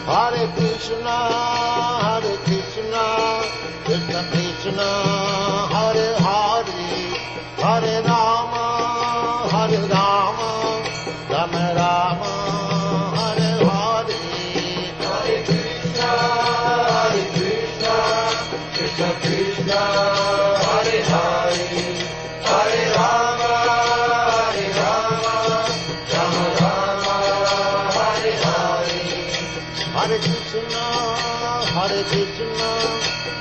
Hare Krishna, Krishna Krishna, Hare Hare, Hare Rama, Rama Rama, Hare Hare. Hare Krishna, Krishna Krishna, Hare Hare, Hare Rama, Rama Rama, Hare Hare. Hare Krishna,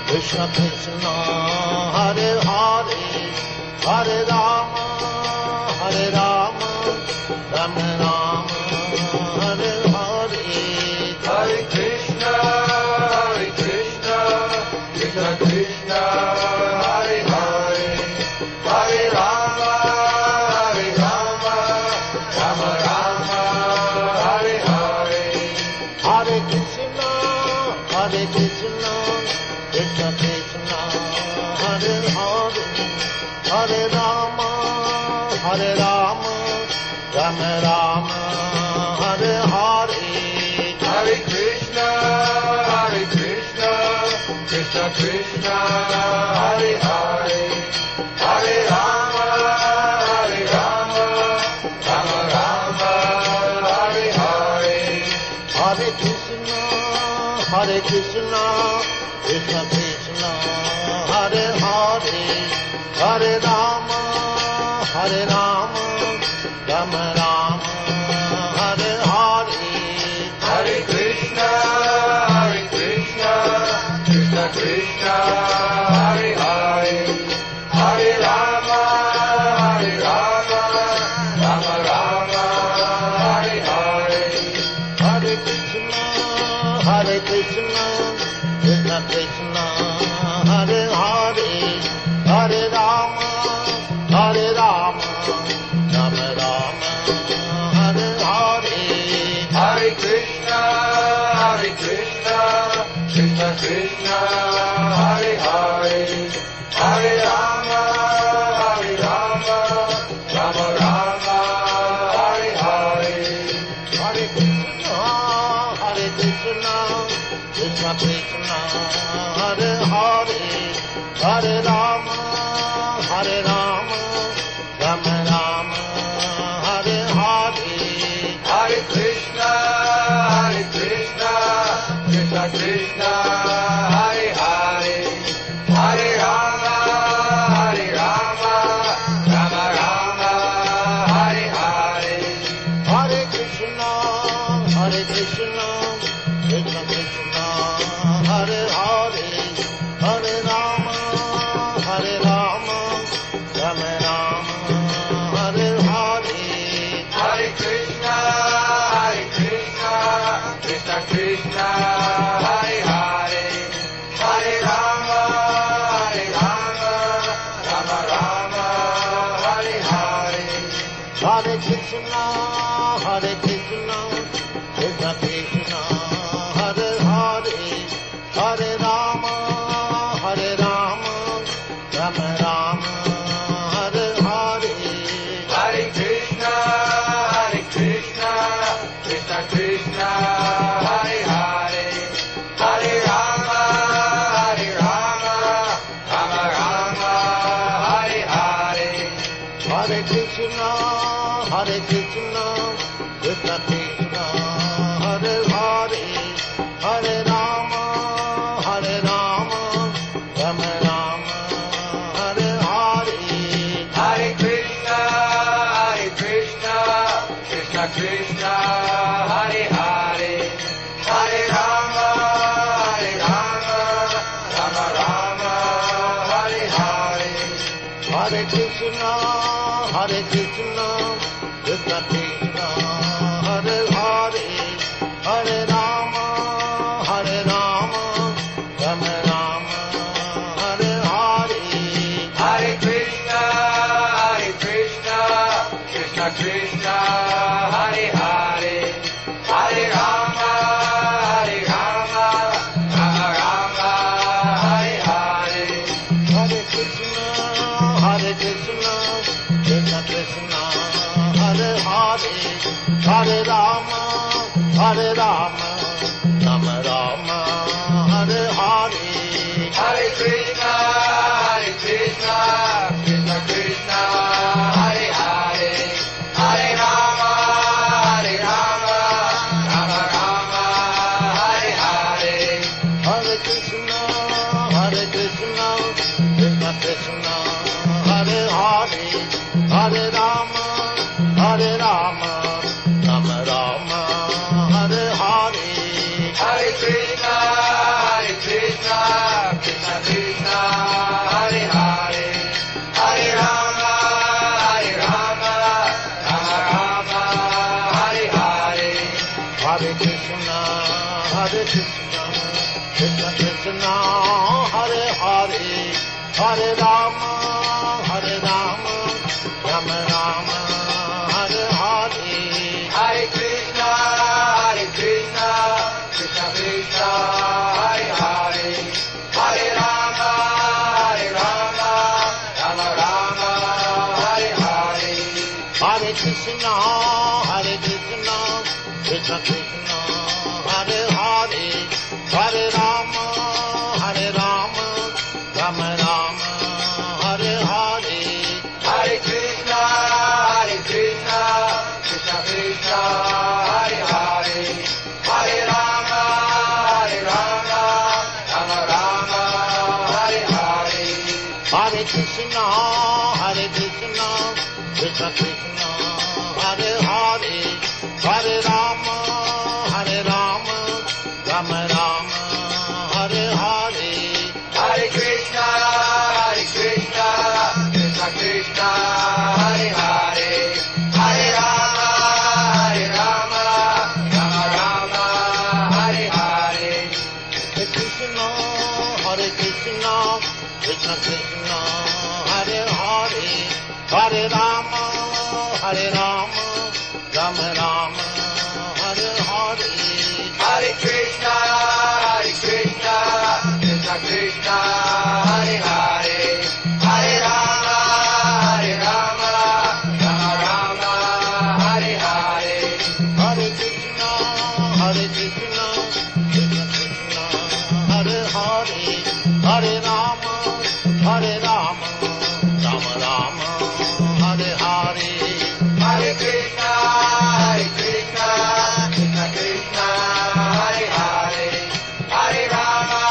Krishna Krishna, Hare Hare, Hare Rama, Rama Rama, Hare Hare. Hare Krishna, Krishna Krishna, Hare Hare, Hare Rama, Rama Rama, Hare Hare. Hare Krishna, Krishna Krishna, Hare Hare, Hare Rama, Rama Rama, Hare Hare. Hare Krishna, Krishna Krishna, Hare Hare, Hare Rama, Rama Rama, Hare Hare. Hare Krishna, Krishna Krishna, Hare Hare, Hare Rama, Rama Rama, Hare Hare. Hare Krishna, Krishna Krishna, Hare Hare, Hare Rama, Rama Rama, Hare Hare. Hare Krishna, Krishna Krishna, Hare Hare, Hare Rama, Rama Rama, Hare Hare. Hare Krishna, Krishna Krishna, Hare Hare, Hare Rama, Rama Rama, Hare Hare. Hare Krishna, Krishna Krishna, Hare Hare, Hare Rama, Rama Rama, Hare Hare. Hare Krishna, Krishna Krishna, Hare Hare, Hare Rama, Rama Rama, Hare Hare. Hare Krishna, Krishna Krishna, Hare Hare, Hare Rama, Rama Rama, Hare Hare. Hare Krishna, Krishna Krishna, Hare Hare, Hare Rama, Rama Rama, Hare Hare. Hare Krishna, Krishna Krishna, Hare Hare, Hare Rama, Rama Rama, Hare Hare. Hare Krishna, Krishna Krishna, Hare Hare, Hare Rama, Rama Rama, Hare Hare. Hare Krishna, Krishna Krishna, Hare Hare, Hare Rama, Rama Rama, Hare Hare. Hare Krishna, Krishna Krishna, Hare Hare, Hare Rama, Rama Rama, Hare Hare. Hare Krishna, Krishna Krishna, Hare Hare, Hare Rama, Rama Rama, Hare Hare. Hare Krishna, Krishna Krishna, Hare Hare, Hare Rama, Rama Rama, Hare Hare. Hare Krishna, Krishna Krishna, Hare Rama, Hare Rama, Rama Rama, Hare Hare. Hare Krishna, Krishna Krishna, Hare Hare. Hare Rama, Rama Rama, Hare Hare. Hare Krishna, Krishna Krishna, Hare Hare. Hare Rama, Rama Rama, Hare Hare. Hare Krishna, Krishna Krishna, Hare Hare. Hare Rama, Rama Rama, Hare Hare. Hare Krishna, Krishna Krishna, Hare Hare. Hare Rama, Rama Rama, Hare Hare. Hare Krishna, Krishna Krishna, Hare Hare. Hare Rama, Rama Rama, Hare Hare. Hare Krishna, Krishna Krishna, Hare Hare. Hare Rama, Rama Rama, Hare Hare. Hare Krishna, Krishna Krishna, Hare Hare. Hare Rama, Rama Rama, Hare Hare. Hare Krishna, Krishna Krishna, Hare Hare. Hare Rama, Rama Rama, Hare Hare. Hare Krishna, Krishna Krishna, Hare Hare. Hare Rama, Rama Rama, Hare Hare. Hare Krishna, Krishna Krishna, Hare Hare. Hare Rama, Rama Rama, Hare Hare. Hare Krishna, Krishna Krishna, Hare Hare. Hare Rama, Rama Rama, Hare Hare. Hare Krishna, Krishna Krishna, Hare Hare. Hare Rama, Rama Rama, Hare Hare. Hare Krishna, Krishna Krishna, Hare Hare. Hare Rama, Rama Rama, Hare Hare. Hare Krishna, Krishna Krishna, Hare Hare. Hare Rama,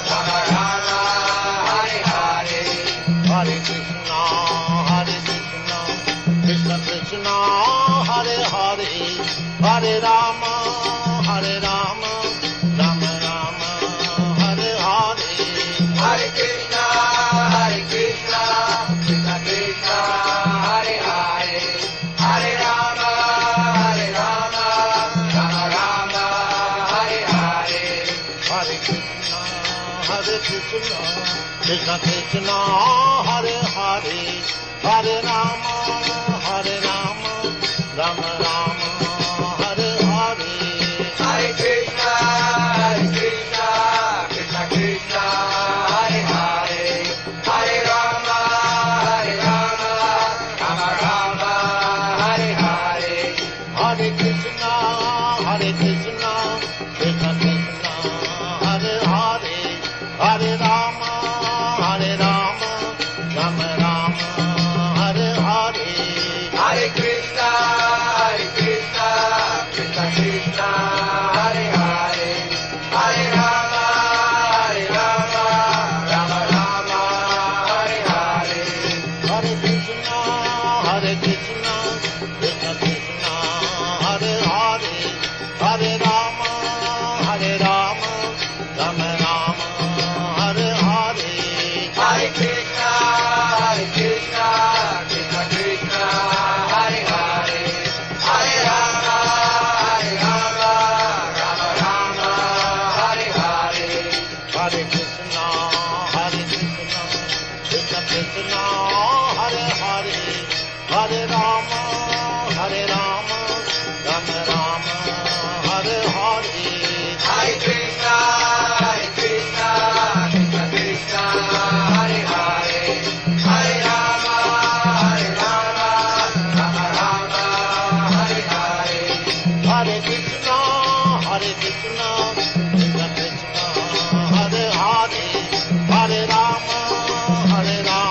Rama Rama, Hare Hare. Hare Krishna, Krishna Krishna, Hare Hare. Hare Rama, Rama Rama, Hare Hare. Hare Krishna, Krishna Krishna, Hare Hare. Hare Rama, Rama Rama, Hare Hare. Hare Krishna, Krishna Krishna, Hare Hare. Hare Rama, Rama Rama, Hare Hare. Hare Krishna, Krishna Krishna, Hare Hare. Hare Rama, Rama Rama, Hare Hare. Hare Krishna, Krishna Krishna, Hare Hare. Hare Rama, Rama Rama, Hare Hare. Hare Krishna, Krishna Krishna, Hare Hare. Hare Rama, Rama Rama, Hare Hare. Hare Krishna, Krishna Krishna, Hare Hare. Hare Rama, Rama Rama, Hare Hare. Hare Krishna, Krishna Krishna, Hare Hare. Hare Rama, Rama Rama, Hare Hare. Hare Krishna, Krishna Krishna, Hare Hare. Hare Rama, Rama Rama, Hare Rama,